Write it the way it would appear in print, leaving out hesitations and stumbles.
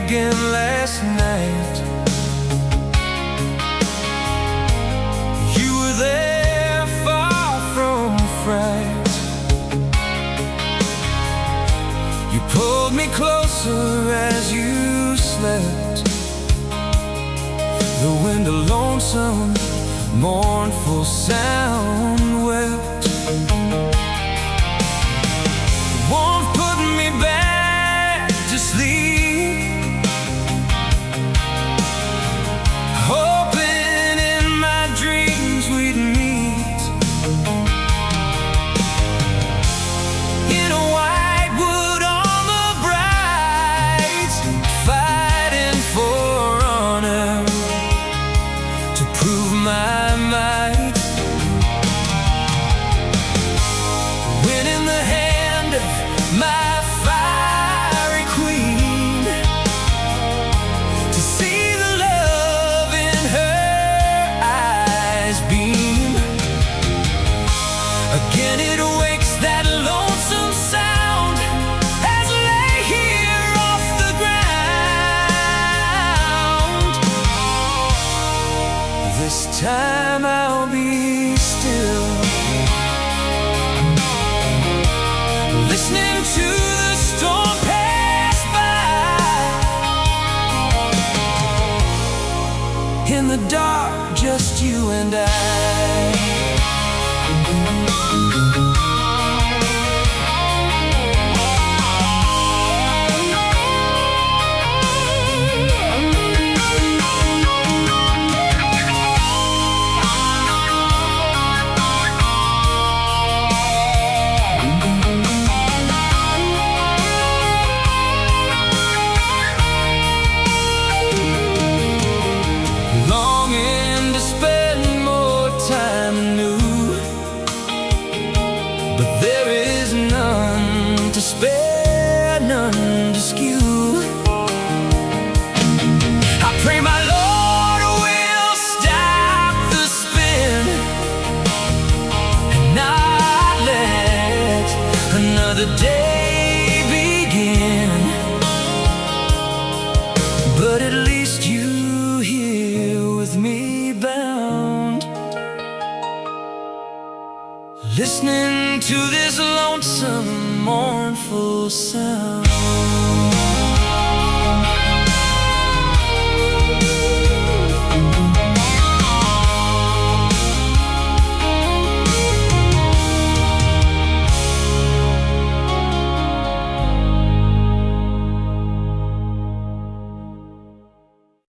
again last night. You were there, far from fright. You pulled me closer as you slept. The wind, a lonesome, mournful sound wept. Warmth put me back to sleep, hoping in my dreams we'd meet in a white wood on the bright, fighting for honor to prove my might. Winning the hand of my fiery queen, to see the love in her eyes beam. Again it wakes that lonesome sound as I lay here off the ground. This time I'll be still, listening to the storm pass by. In the dark, just you and I. Longing to spend more time anew, but there is none to spare, none to skew. I pray my Lord will stop the spin and not let another day begin. But at least you here with me bound, listening to this lonesome, mournful sound.